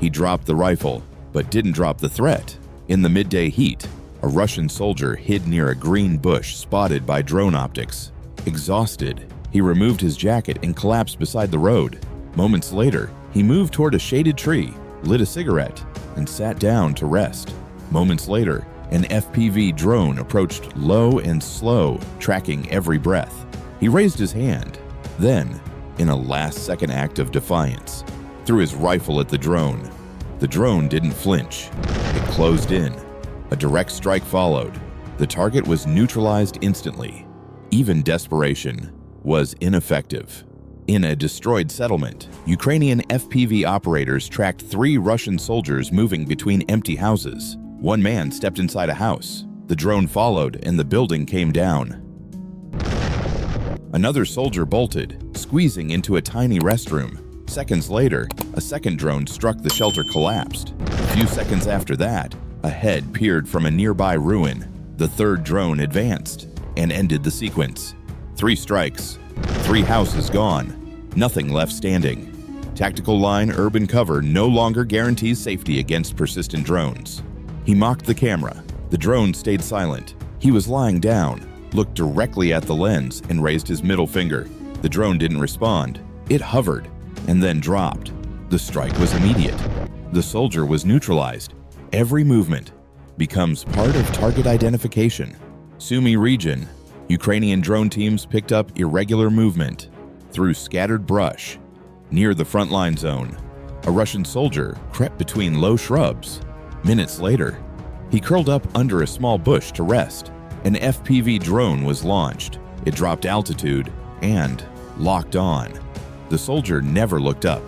He dropped the rifle, but didn't drop the threat. In the midday heat, a Russian soldier hid near a green bush spotted by drone optics. Exhausted, he removed his jacket and collapsed beside the road. Moments later, he moved toward a shaded tree, lit a cigarette, and sat down to rest. Moments later, an FPV drone approached low and slow, tracking every breath. He raised his hand. Then, in a last-second act of defiance, threw his rifle at the drone. The drone didn't flinch. It closed in. A direct strike followed. The target was neutralized instantly. Even desperation was ineffective. In a destroyed settlement, Ukrainian FPV operators tracked 3 Russian soldiers moving between empty houses. One man stepped inside a house. The drone followed and the building came down. Another soldier bolted, squeezing into a tiny restroom. Seconds later, a second drone struck the shelter collapsed. A few seconds after that, a head peered from a nearby ruin. The third drone advanced and ended the sequence. 3 strikes, 3 houses gone, nothing left standing. Tactical line urban cover no longer guarantees safety against persistent drones. He mocked the camera. The drone stayed silent. He was lying down, looked directly at the lens, and raised his middle finger. The drone didn't respond. It hovered and then dropped. The strike was immediate. The soldier was neutralized. Every movement becomes part of target identification. Sumy region, Ukrainian drone teams picked up irregular movement through scattered brush. Near the frontline zone, a Russian soldier crept between low shrubs. Minutes later, he curled up under a small bush to rest. An FPV drone was launched. It dropped altitude and locked on. The soldier never looked up.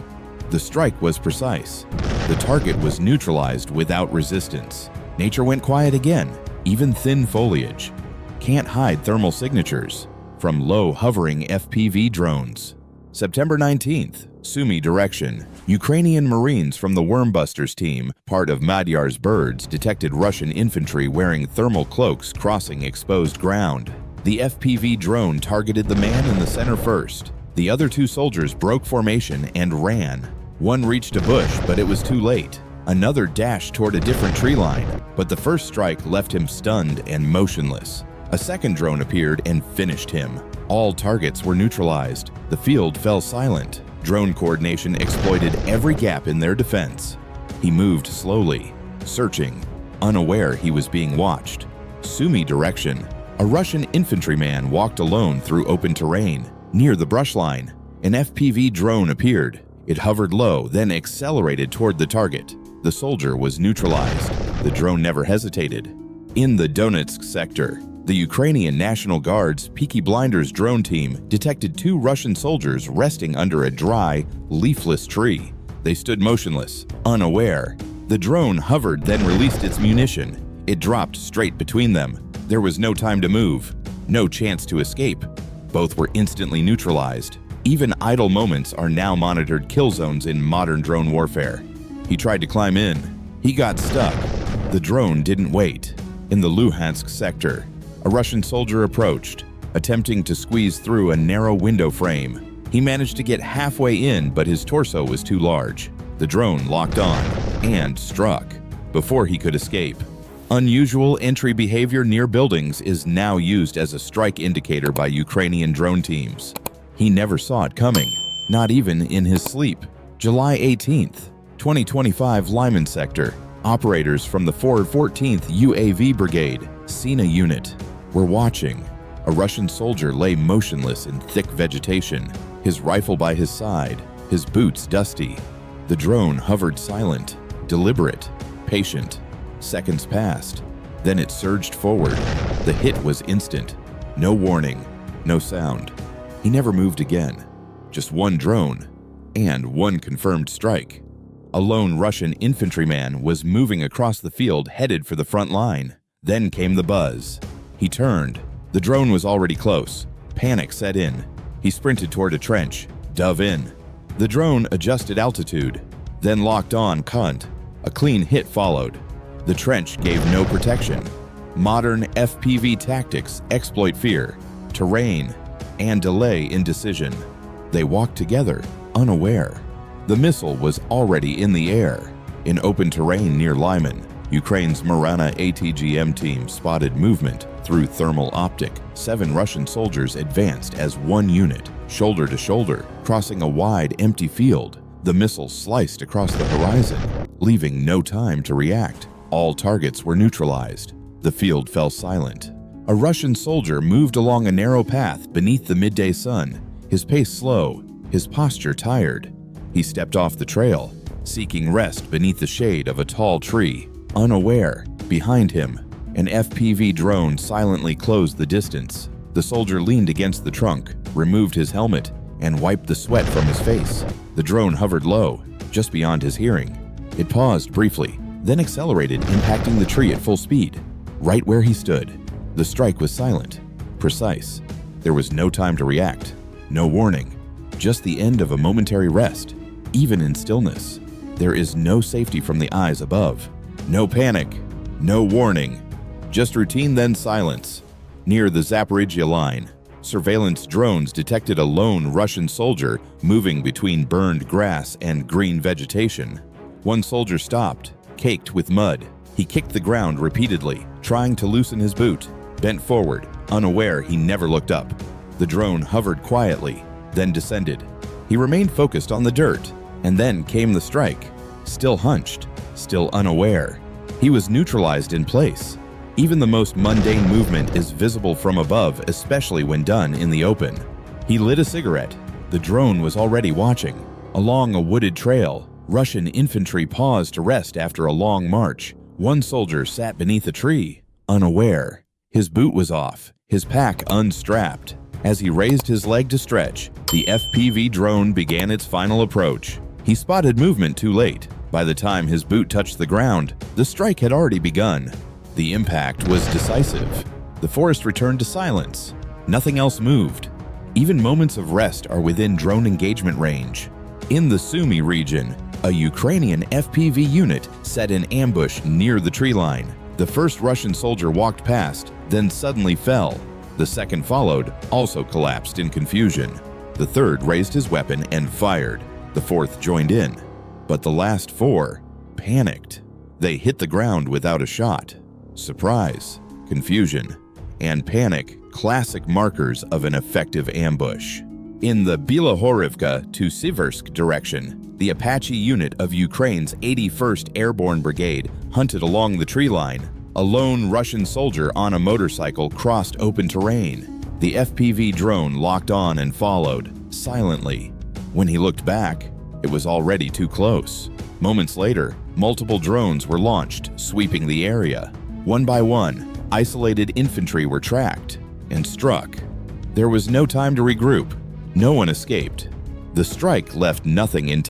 The strike was precise. The target was neutralized without resistance. Nature went quiet again, even thin foliage. Can't hide thermal signatures from low hovering FPV drones. September 19th, Sumy direction. Ukrainian Marines from the Wormbusters team, part of Magyar's birds, detected Russian infantry wearing thermal cloaks crossing exposed ground. The FPV drone targeted the man in the center first. The other 2 soldiers broke formation and ran. One reached a bush, but it was too late. Another dashed toward a different tree line, but the first strike left him stunned and motionless. A second drone appeared and finished him. All targets were neutralized. The field fell silent. Drone coordination exploited every gap in their defense. He moved slowly, searching, unaware he was being watched. Sumy direction. A Russian infantryman walked alone through open terrain. Near the brush line, an FPV drone appeared. It hovered low, then accelerated toward the target. The soldier was neutralized. The drone never hesitated. In the Donetsk sector, the Ukrainian National Guard's Peaky Blinders drone team detected 2 Russian soldiers resting under a dry, leafless tree. They stood motionless, unaware. The drone hovered, then released its munition. It dropped straight between them. There was no time to move, no chance to escape. Both were instantly neutralized. Even idle moments are now monitored kill zones in modern drone warfare. He tried to climb in. He got stuck. The drone didn't wait. In the Luhansk sector, a Russian soldier approached, attempting to squeeze through a narrow window frame. He managed to get halfway in, but his torso was too large. The drone locked on and struck before he could escape. Unusual entry behavior near buildings is now used as a strike indicator by Ukrainian drone teams. He never saw it coming, not even in his sleep. July 18th, 2025, Lyman sector. Operators from the 414th UAV Brigade, Sina unit, were watching. A Russian soldier lay motionless in thick vegetation, his rifle by his side, his boots dusty. The drone hovered silent, deliberate, patient. Seconds passed. Then it surged forward. The hit was instant. No warning, no sound. He never moved again. Just one drone and one confirmed strike. A lone Russian infantryman was moving across the field headed for the front line. Then came the buzz. He turned. The drone was already close. Panic set in. He sprinted toward a trench, dove in. The drone adjusted altitude, then locked on cunt. A clean hit followed. The trench gave no protection. Modern FPV tactics exploit fear, terrain, and delay indecision. They walked together, unaware. The missile was already in the air. In open terrain near Lyman, Ukraine's Marana ATGM team spotted movement through thermal optic. 7 Russian soldiers advanced as one unit, shoulder to shoulder, crossing a wide, empty field. The missiles sliced across the horizon, leaving no time to react. All targets were neutralized. The field fell silent. A Russian soldier moved along a narrow path beneath the midday sun, his pace slow, his posture tired. He stepped off the trail, seeking rest beneath the shade of a tall tree. Unaware, behind him, an FPV drone silently closed the distance. The soldier leaned against the trunk, removed his helmet, and wiped the sweat from his face. The drone hovered low, just beyond his hearing. It paused briefly, then accelerated, impacting the tree at full speed, right where he stood. The strike was silent, precise. There was no time to react, no warning, just the end of a momentary rest. Even in stillness, there is no safety from the eyes above. No panic, no warning, just routine then silence. Near the Zaporizhia line, surveillance drones detected a lone Russian soldier moving between burned grass and green vegetation. One soldier stopped, caked with mud. He kicked the ground repeatedly, trying to loosen his boot. Bent forward, unaware he never looked up. The drone hovered quietly, then descended. He remained focused on the dirt, and then came the strike. Still hunched, still unaware. He was neutralized in place. Even the most mundane movement is visible from above, especially when done in the open. He lit a cigarette. The drone was already watching. Along a wooded trail, Russian infantry paused to rest after a long march. One soldier sat beneath a tree, unaware. His boot was off, his pack unstrapped. As he raised his leg to stretch, the FPV drone began its final approach. He spotted movement too late. By the time his boot touched the ground, the strike had already begun. The impact was decisive. The forest returned to silence. Nothing else moved. Even moments of rest are within drone engagement range. In the Sumy region, a Ukrainian FPV unit set an ambush near the tree line. The first Russian soldier walked past, then suddenly fell. The second followed, also collapsed in confusion. The third raised his weapon and fired. The fourth joined in. But the last 4 panicked. They hit the ground without a shot. Surprise, confusion, and panic, classic markers of an effective ambush. In the Bilohorivka to Siversk direction, the Apache unit of Ukraine's 81st Airborne Brigade hunted along the tree line. A lone Russian soldier on a motorcycle crossed open terrain. The FPV drone locked on and followed, silently. When he looked back, it was already too close. Moments later, multiple drones were launched, sweeping the area. One by one, isolated infantry were tracked and struck. There was no time to regroup. No one escaped. The strike left nothing intact.